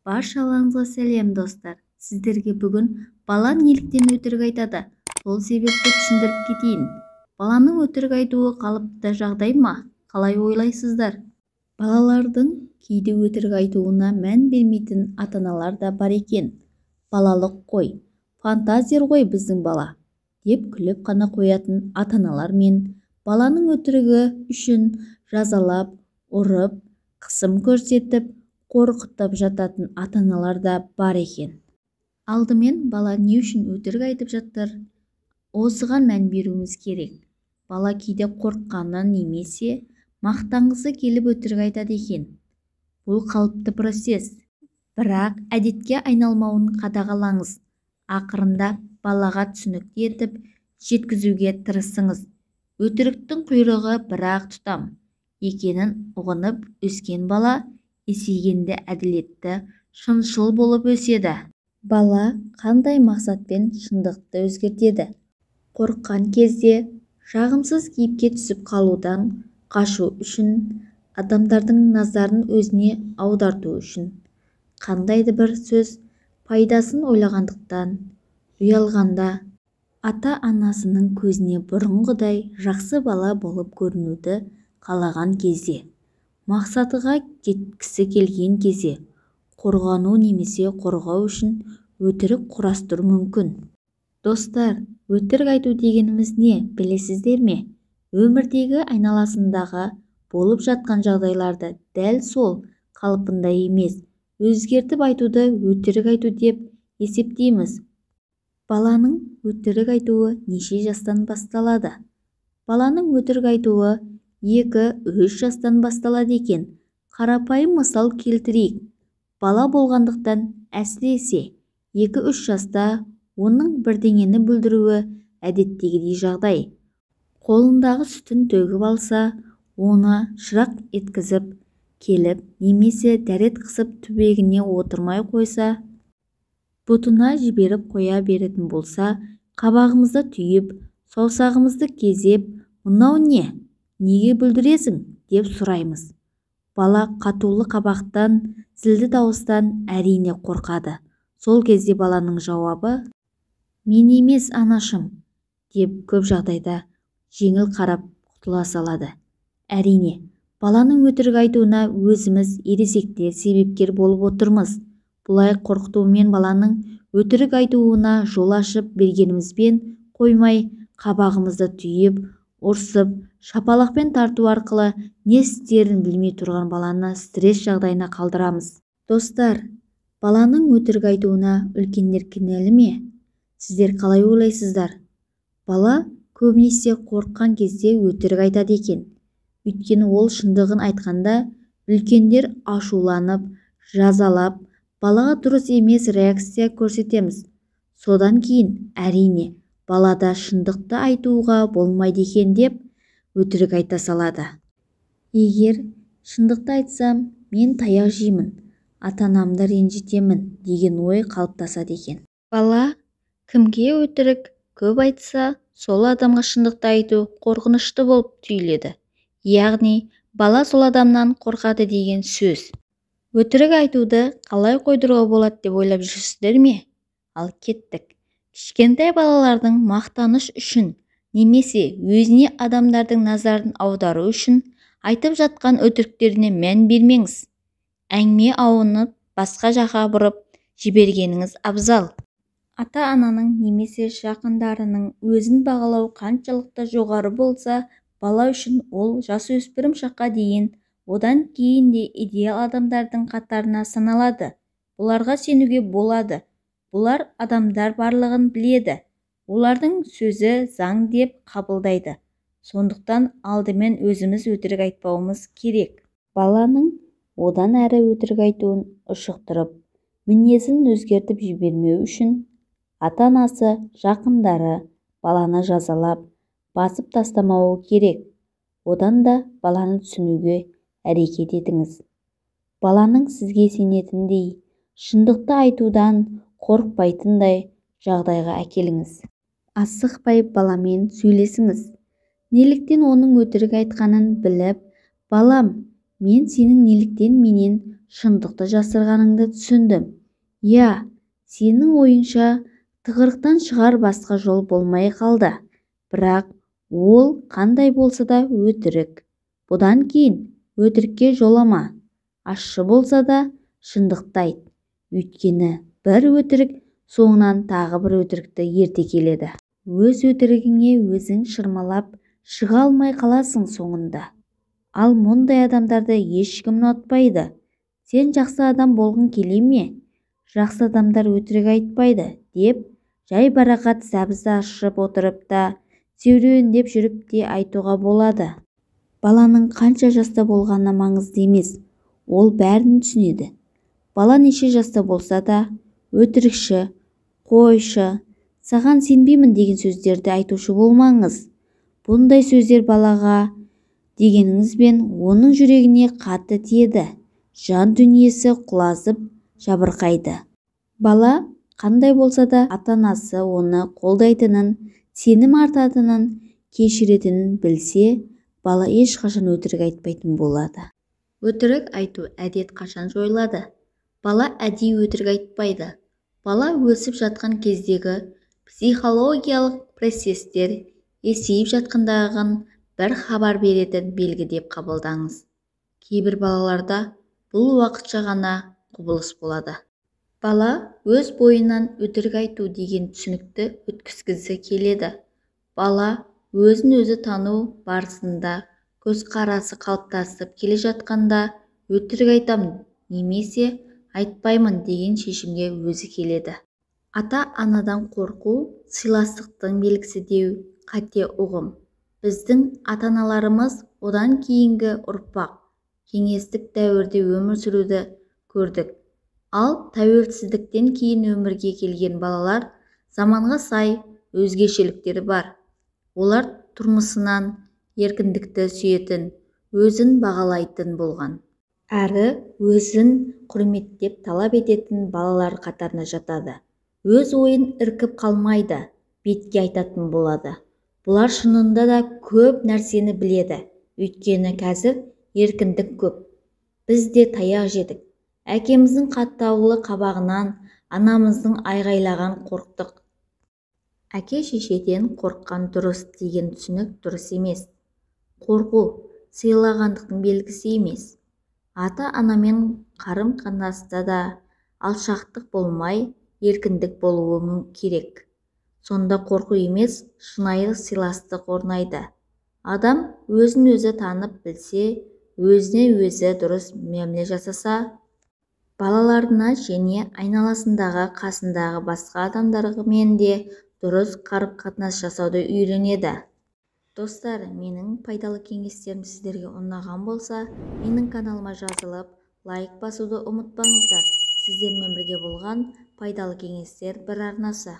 Баршаларыңызға сәлем достар. Сіздерге бүгін бала неліктен өтірік айтады? Сол себепті түсіндіріп кетейін. Баланың өтірік айтуы қалыпты жағдай ма? Қалай ойлайсыздар? Балалардың кейде өтірік айтуына мән бермейтін ата-аналар да бар екен. Балалық қой, фантазер ғой біздің бала, деп күліп қана қоятын ата-аналар мен баланың өтірігі үшін жазалап, ұрып, қысым көрсетіп, қорқытып жататын ата-аналар да бар екен. Алдымен бала не үшін өтірік айтып жатыр? Осыған мән беруіміз керек. Бала кейде қорыққаннан немесе мақтанғысы келіп өтірік айтады екен. Бұл қалыпты процесс. Бірақ әдетке айналмауын қадағалаңыз. Ақырында балаға түсінікті етіп жеткізуге тырысыңыз. Өтіріктің құйрығы бір-ақ тұтам екенін ұғынып өскен бала есейгенде әділетті, шыншыл болып өседі. Бала қандай мақсатпен шындықты өзгертеді? Қорыққан кезде жағымсыз кейіпке түсіп қалудан қашу үшін, адамдардың назарын өзіне аударту үшін, қандайды бір сөз пайдасын ойлағандықтан, ұялғанда, ата-анасының көзіне бұрынғыдай жақсы бала болып көрінуді қалаған кезде, мақсатыға жеткісі келген кезде, қорғану немесе қорғау үшін өтірік құрастыру мүмкін. Достар, өтірік айту дегеніміз не, білесіздер ме? Өмірдегі айналасындағы болып жатқан жағдайларды дәл сол қалпында емес, өзгертіп айтуды өтірік айту деп есептейміз. Баланың өтірік айтуы неше жастан басталады? Баланың өтірік айтуы 2-3 жастан басталады екен. Қарапайым мысал келтірейік. Бала болғандықтан әсіресе 2-3 жаста оның бірдеңені бүлдіруі әдеттегідей жағдай. Қолындағы сүтін төгіп алса, оны шырақ еткізіп келіп немесе дәрет қысып түбегіне отырмай қойса, бұтына жіберіп қоя беретін болса, қабағымызды түйіп, саусағымызды кезеп, «Мынау не? Неге бүлдіресің?» деп сұраймыз. Бала қатулы қабақтан, зілді дауыстан әрине қорқады. Сол кезде баланың жауабы «Мен емес, анашым» деп көп жағдайда жеңіл қарап құтыла салады. Әрине, баланың өтірік айтуына өзіміз ересектер себепкер болып отырмыз. Бұлай қорқытумен баланың өтірік айтуына жол ашып бергенімізбен қоймай, қабағымызды түйіп, ұрсып, шапалақпен тарту арқылы не істерін білмей тұрған баланы стресс жағдайына қалдырамыз. Достар, баланың өтірік айтуына үлкендер кінәлі ме? Сіздер қалай ойлайсыздар? Бала көбінесе қорыққан кезде өтірік айтады екен. Өйткені ол шындығын айтқанда үлкендер ашуланып, жазалап, балаға дұрыс емес реакция көрсетеміз. Содан кейін әрине балада шындықты айтуға болмайды екен деп өтірік айта салады. Егер шындықты айтсам, мен таяқ жеймін, ата-анамды ренжітемін деген ой қалыптасады екен. Бала кімге өтірік көп айтса, сол адамға шындықты айту қорқынышты болып түйіледі. Яғни, бала сол адамнан қорқады деген сөз. Өтірік айтуды қалай қойдыруға болады деп ойлап жүрсіздер ме? Ал кеттік. Кішкентай балалардың мақтаныш үшін немесе өзіне адамдардың назарын аудару үшін айтып жатқан өтіріктеріне мән бермеңіз. Әңгіме ауынып, басқа жаққа бұрып жібергеніңіз абзал. Ата-ананың немесе жақындарының өзін бағалау қаншалықты жоғары болса, бала үшін ол жасөспірім шаққа дейін, одан кейін де идеал адамдардың қатарына саналады. Бұларға сенуге болады. Бұлар адамдар барлығын біледі. Олардың сөзі заң деп қабылдайды. Сондықтан алдымен өзіміз өтірік айтпауымыз керек. Баланың одан әрі өтірік айтуын ұшықтырып, мінезін өзгертіп жібермеу үшін ата-анасы, жақындары баланы жазалап, басып тастамауы керек. Одан да баланы түсінуге әрекет етіңіз. Баланың сізге сенетіндей, шындықты айтудан қорықпайтындай жағдайға әкеліңіз. Асықпай баламен сөйлесіңіз. Неліктен оның өтірік айтқанын біліп, «Балам, Мен сенің неліктен менен шындықты жасырғаныңды түсіндім. Я, сенің ойыңша тығырықтан шығар басқа жол болмай қалды. Бірақ ол қандай болса да өтірік. Бұдан кейін өтірікке жолама. Ащы болса да шындықты айт. Өйткені бір өтірік соңынан тағы бір өтірікті ерте келеді. Өз өтірігіңе өзің шырмалап шыға алмай қаласың соңында. Ал мұндай адамдарды ешкім ұнатпайды. Сен жақсы адам болғың келе ме? Жақсы адамдар өтірік айтпайды деп жайбарақат сәбіз ашып отырып та, серуендеп жүріп те айтуға болады. Баланың қанша жаста болғаны маңызды емес. Ол бәрін түсінеді. Бала неше жаста болса да, өтірікші, қойшы, саған сенбеймін деген сөздерді айтушы болмаңыз. Бұндай сөздер балаға дегеніңізбен оның жүрегіне қатты тиеді. Жан дүниесі құлазып жабырқайды. Бала қандай болса да ата-анасы оны қолдайтынын, сенім артатынын, кешіретінін білсе, бала ешқашан өтірік айтпайтын болады. Өтірік айту әдет қашан жойылады? Бала әдейі өтірік айтпайды. Бала өсіп жатқан кездегі психологиялық процестер есейіп жатқандағын бір хабар беретін белгі деп қабылдаңыз. Кейбір балаларда бұл уақытша ғана құбылыс болады. Бала өз бойынан өтірік айту деген түсінікті өткізгісі келеді. Бала өзін өзі тану барысында көзқарасы қалыптасып келе жатқанда өтірік айтамын немесе айтпаймын деген шешімге өзі келеді. Ата-анадан қорқу сыйластықтың белгісі деу қате ұғым. Біздің ата-аналарымыз одан кейінгі ұрпақ кеңестік дәуірде өмір сүруді көрдік. Ал тәуелсіздіктен кейін өмірге келген балалар заманға сай өзгешеліктері бар. Олар тұрмысынан еркіндікті сүйетін, өзін бағалайтын болған. Әрі өзін құрметтеп талап ететін балалар қатарына жатады. Өз ойын іркіп қалмайды, бетке айтатын болады. Бұлар шынында да көп нәрсені біледі. Өйткені қазір еркіндік көп. Біз де таяқ жедік. Әкеміздің қаттаулы қабағынан, анамыздың айғайлаған қорқтық. Әке-шешеден қорыққан дұрыс деген түсінік дұрыс емес. Қорқу сыйлағандықтың белгісі емес. Ата-анамен қарым-қатынаста да алшақтық болмай, еркіндік болуы керек. Сонда қорқу емес, шынайы сыйластық орнайды. Адам өзін өзі танып білсе, өзіне өзі дұрыс мәміле жасаса, балаларына және айналасындағы қасындағы басқа адамдармен де дұрыс қарым-қатынас жасауды үйренеді. Достар, менің пайдалы кеңестерім сіздерге ұнаған болса, менің каналыма жазылып, лайк басуды ұмытпаңыздар. Сіздермен бірге болған пайдалы кеңестер бір арнасы.